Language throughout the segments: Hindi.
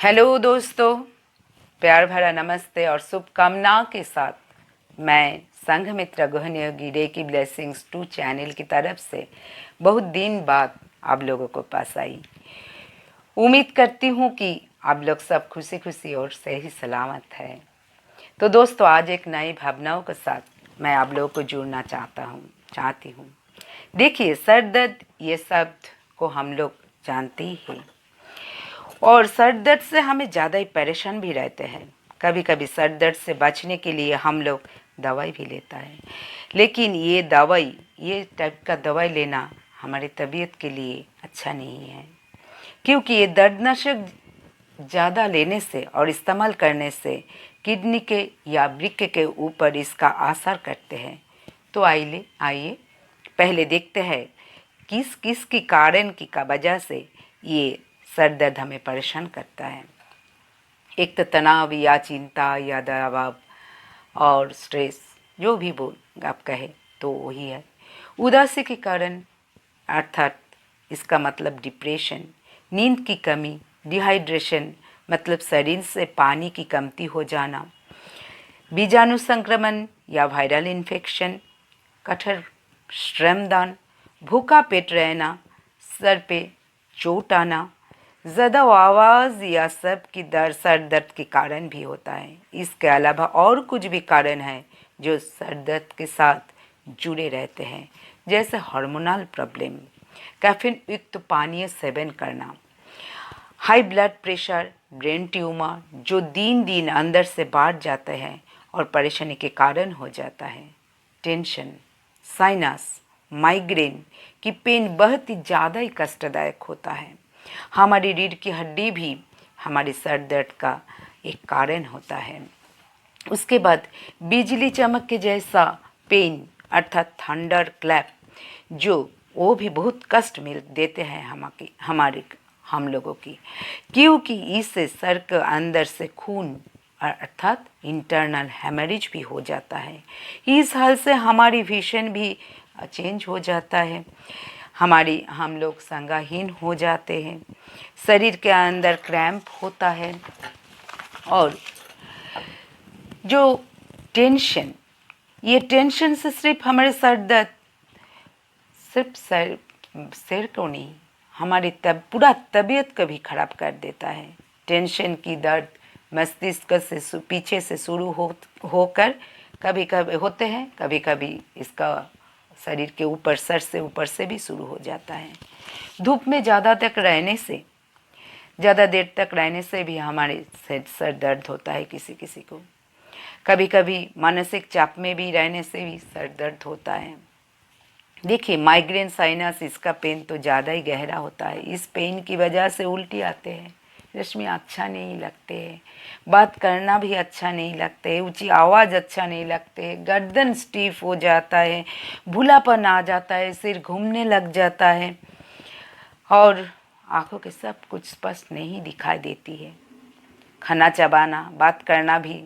हेलो दोस्तों, प्यार भरा नमस्ते और शुभकामनाओं के साथ मैं संघमित्रा गहन योगी रेकी ब्लेसिंग्स 2 चैनल की तरफ से बहुत दिन बाद आप लोगों को पास आई। उम्मीद करती हूँ कि आप लोग सब खुशी खुशी और सही सलामत है। तो दोस्तों, आज एक नई भावनाओं के साथ मैं आप लोगों को जुड़ना चाहती हूँ। देखिए, सर दर्द ये शब्द को हम लोग जानते ही हैं और सर दर्द से हमें ज़्यादा ही परेशान भी रहते हैं। कभी कभी सर दर्द से बचने के लिए हम लोग दवाई भी लेता है, लेकिन ये टाइप का दवाई लेना हमारी तबीयत के लिए अच्छा नहीं है, क्योंकि ये दर्दनाशक ज़्यादा लेने से और इस्तेमाल करने से किडनी के या वृक्क के ऊपर इसका असर करते हैं। तो आइए पहले देखते हैं किस किस की कारण की का वजह से ये सर दर्द हमें परेशान करता है। एक तो तनाव या चिंता या दबाव और स्ट्रेस, जो भी बोल आप कहे तो वही है। उदासी के कारण, अर्थात इसका मतलब डिप्रेशन, नींद की कमी, डिहाइड्रेशन मतलब शरीर से पानी की कमती हो जाना, बीजाणु संक्रमण या वायरल इन्फेक्शन, कठोर श्रमदान, भूखा पेट रहना, सर पे चोट आना, ज़्यादा आवाज़ या सर दर्द के कारण भी होता है। इसके अलावा और कुछ भी कारण है जो सर दर्द के साथ जुड़े रहते हैं, जैसे हार्मोनल प्रॉब्लम, कैफीन युक्त पानीय सेवन करना, high blood pressure, brain tumour जो दिन दिन अंदर से बढ़ जाते हैं और परेशानी के कारण हो जाता है, टेंशन, साइनस, माइग्रेन की पेन बहुत ही ज़्यादा ही कष्टदायक होता है। हमारी रीढ़ की हड्डी भी हमारे सर दर्द का एक कारण होता है। उसके बाद बिजली चमक के जैसा पेन, अर्थात थंडर क्लैप, जो वो भी बहुत कष्ट मिल देते हैं हम लोगों की, क्योंकि इससे सर के अंदर से खून अर्थात इंटरनल हेमरेज भी हो जाता है। इस हाल से हमारी विजन भी चेंज हो जाता है, हम लोग संज्ञाहीन हो जाते हैं, शरीर के अंदर क्रैम्प होता है और जो ये टेंशन से सिर्फ हमारे सिर को नहीं, हमारी पूरा तबीयत को भी खराब कर देता है। टेंशन की दर्द मस्तिष्क से पीछे से शुरू होकर कभी कभी होते हैं, कभी कभी इसका शरीर के ऊपर ऊपर से भी शुरू हो जाता है। धूप में ज़्यादा देर तक रहने से भी हमारे सर दर्द होता है किसी किसी को। कभी कभी मानसिक चाप में भी रहने से भी सर दर्द होता है। देखिए, माइग्रेन, साइनस, इसका पेन तो ज़्यादा ही गहरा होता है। इस पेन की वजह से उल्टी आते हैं, रश्मि अच्छा नहीं लगते है, बात करना भी अच्छा नहीं लगते, ऊंची आवाज़ अच्छा नहीं लगते, गर्दन स्टीफ हो जाता है, भूलापन आ जाता है, सिर घूमने लग जाता है और आँखों के सब कुछ स्पष्ट नहीं दिखाई देती है। खाना चबाना, बात करना भी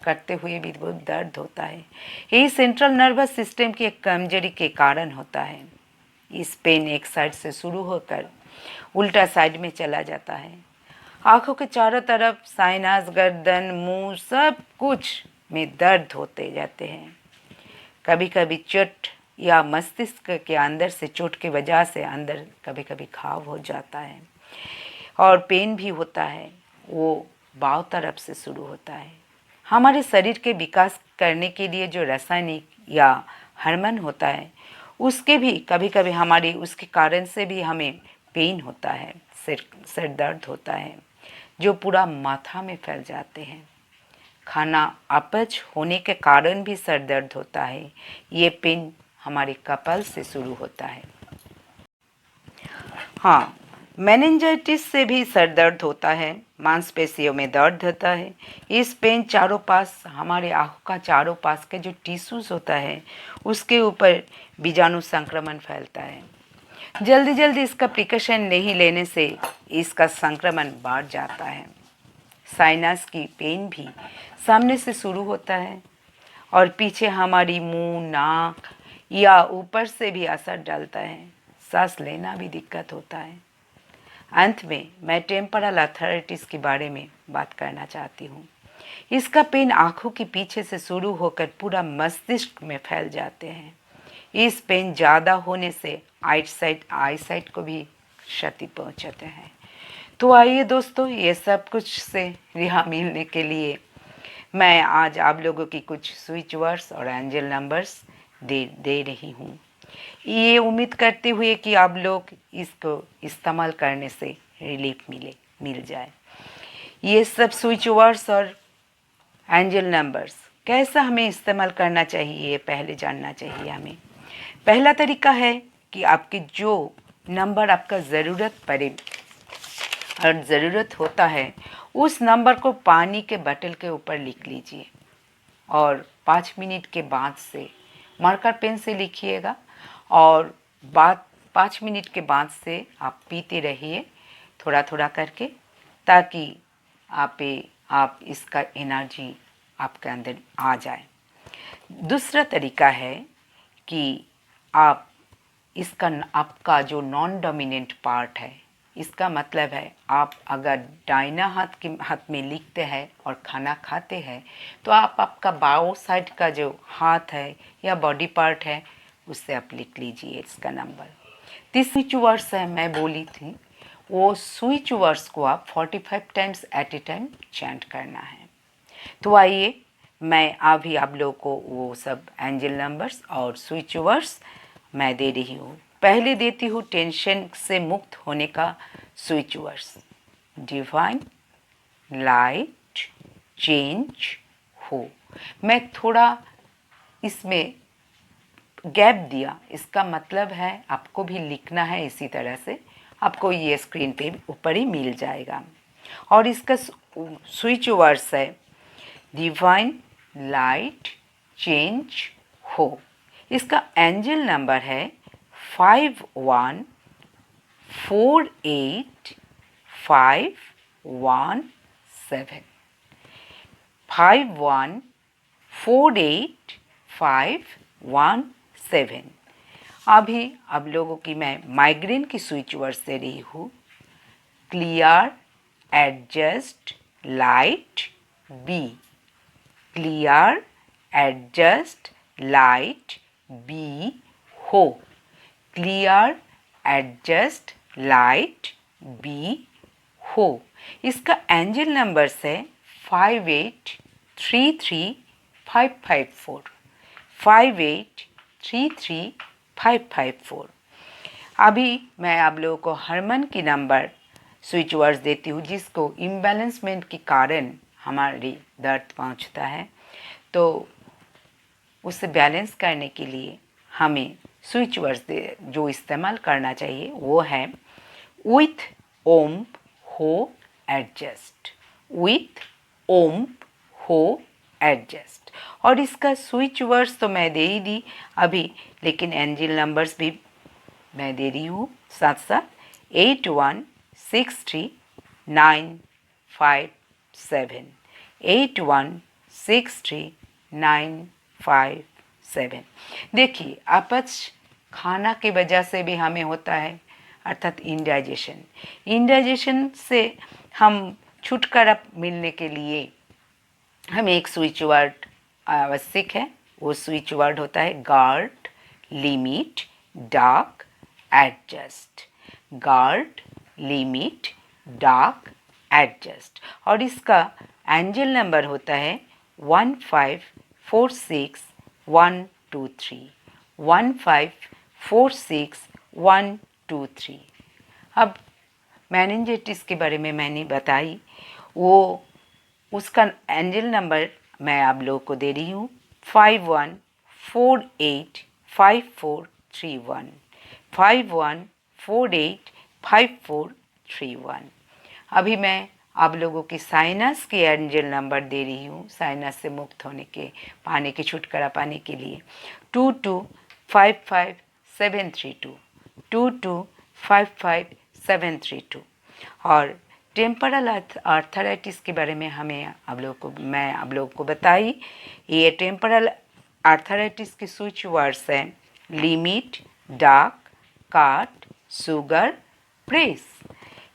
करते हुए भी बहुत दर्द होता है। यही सेंट्रल नर्वस सिस्टम की एक कमजोरी के कारण होता है। इस पेन एक साइड से शुरू होकर उल्टा साइड में चला जाता है। आँखों के चारों तरफ, साइनस, गर्दन, मुंह, सब कुछ में दर्द होते जाते हैं। कभी कभी चोट या मस्तिष्क के अंदर से चोट की वजह से अंदर कभी कभी घाव हो जाता है और पेन भी होता है। वो बाव तरफ से शुरू होता है। हमारे शरीर के विकास करने के लिए जो रासायनिक या हार्मोन होता है, उसके भी कभी कभी उसके कारण से भी हमें पेन होता है, सिर दर्द होता है, जो पूरा माथा में फैल जाते हैं। खाना अपच होने के कारण भी सर दर्द होता है। ये पेन हमारे कपाल से शुरू होता है। हाँ, मेनिंजाइटिस से भी सर दर्द होता है, मांसपेशियों में दर्द होता है। इस पेन चारों पास, हमारे आँखों का चारों पास के जो टिश्यूज़ होता है, उसके ऊपर बीजाणु संक्रमण फैलता है। जल्दी जल्दी इसका प्रिकॉशन नहीं लेने से इसका संक्रमण बढ़ जाता है। साइनस की पेन भी सामने से शुरू होता है और पीछे हमारी मुंह, नाक या ऊपर से भी असर डालता है। सांस लेना भी दिक्कत होता है। अंत में मैं टेम्परल अथॉरिटीज़ के बारे में बात करना चाहती हूँ। इसका पेन आँखों के पीछे से शुरू होकर पूरा मस्तिष्क में फैल जाते हैं। इस पेन ज़्यादा होने से आईसाइट को भी क्षति पहुँचाते हैं। तो आइए दोस्तों, ये सब कुछ से रिहा मिलने के लिए मैं आज आप लोगों की कुछ स्विच वर्ड्स और एंजल नंबर्स दे रही हूँ। ये उम्मीद करते हुए कि आप लोग इसको इस्तेमाल करने से रिलीफ मिल जाए। ये सब स्विच वर्ड्स और एंजल नंबर्स कैसा हमें इस्तेमाल करना चाहिए, ये पहले जानना चाहिए हमें। पहला तरीका है कि आपके जो नंबर आपका ज़रूरत पड़े और ज़रूरत होता है, उस नंबर को पानी के बोतल के ऊपर लिख लीजिए और 5 मिनट के बाद से मार्कर पेन से लिखिएगा और 5 मिनट के बाद से आप पीते रहिए थोड़ा थोड़ा करके, ताकि आप इसका एनर्जी आपके अंदर आ जाए। दूसरा तरीका है कि आप आपका जो नॉन डोमिनेंट पार्ट है, इसका मतलब है आप अगर दाहिना हाथ में लिखते हैं और खाना खाते हैं, तो आप आपका बाओ साइड का जो हाथ है या बॉडी पार्ट है, उससे आप लिख लीजिए इसका नंबर। तीसरी जो वर्ड्स है मैं बोली थी, वो स्विच वर्ड्स को आप 45 times at a time chant करना है। तो आइए मैं अभी आप लोगों को वो सब एंजल नंबर्स और स्विच वर्ड्स मैं दे रही हूँ। पहले देती हूँ टेंशन से मुक्त होने का switch words. Divine light change हो। मैं थोड़ा इसमें गैप दिया, इसका मतलब है आपको भी लिखना है इसी तरह से, आपको ये स्क्रीन पे ऊपर ही मिल जाएगा। और इसका स्विच वर्ड्स है डिवाइन लाइट चेंज हो। इसका एंजल नंबर है 5148517 5148517। अभी आप लोगों की मैं माइग्रेन की स्विच वर्ड्स दे रही हूँ। Clear adjust light be. Clear adjust light be हो। क्लियर एडजस्ट लाइट बी हो। इसका एंजल नंबर है 5833554 5833554। अभी मैं आप लोगों को हरमन की नंबर स्विच वर्ड्स देती हूँ, जिसको इम्बैलेंसमेंट के कारण हमारी दर्द पहुँचता है। तो उसे बैलेंस करने के लिए हमें स्विच वर्ड्स जो इस्तेमाल करना चाहिए वो है विथ ओम हो एडजस्ट। विथ ओम हो एडजस्ट। और इसका स्विच वर्ड्स तो मैं दे ही दी अभी, लेकिन एंजल नंबर्स भी मैं दे रही हूँ साथ साथ। 81639557 81639557। देखिए, अपच खाना की वजह से भी हमें होता है, अर्थात इंडाइजेशन। इंडाइजेशन से हम छुटकारा मिलने के लिए हमें एक स्विच वर्ड आवश्यक है। वो स्विच वर्ड होता है guard limit dark adjust. Guard limit dark adjust. और इसका एंजल नंबर होता है 1546123। 1546123। अब मेनिंजाइटिस के बारे में मैंने बताई, वो उसका एंजल नंबर मैं आप लोगों को दे रही हूँ 51485431। 51485431। अभी मैं आप लोगों की साइनस के एंजल नंबर दे रही हूँ, साइनस से मुक्त होने के पाने के छुटकारा पाने के लिए 2255732। 2255732। और टेम्परल आर्थराइटिस के बारे में मैं आप लोगों को बताई। ये टेम्परल आर्थराइटिस के स्विच वर्ड्स हैं लिमिट डार्क काट शुगर प्रेस।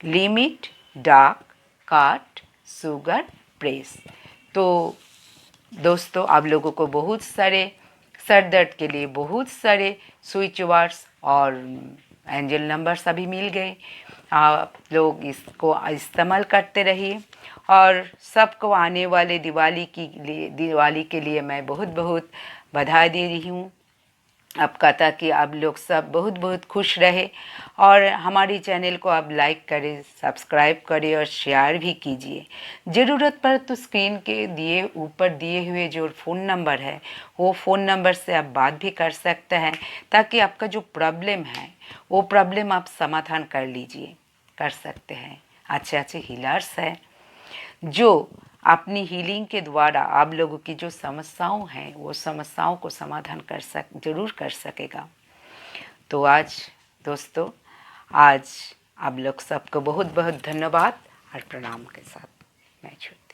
लिमिट, डार्क, काट, शुगर, प्रेस। तो दोस्तों आप लोगों को बहुत सारे सर दर्द के लिए बहुत सारे स्विच वर्ड्स और एंजल नंबर्स अभी मिल गए। आप लोग इसको इस्तेमाल करते रहिए और सबको आने वाले दिवाली के लिए मैं बहुत बहुत बधाई दे रही हूँ। अब कहता कि आप लोग सब बहुत बहुत खुश रहे और हमारी चैनल को आप लाइक करें, सब्सक्राइब करें और शेयर भी कीजिए। ज़रूरत पर तो स्क्रीन के ऊपर दिए हुए जो फ़ोन नंबर है वो फ़ोन नंबर से आप बात भी कर सकते हैं, ताकि आपका जो प्रॉब्लम है वो प्रॉब्लम आप समाधान कर सकते हैं। अच्छे अच्छे हीलर्स हैं जो अपनी हीलिंग के द्वारा आप लोगों की जो समस्याओं हैं वो समस्याओं को समाधान जरूर कर सकेगा। तो आज दोस्तों, आज आप लोग सबको बहुत बहुत धन्यवाद और प्रणाम के साथ मैं छूटती हूँ।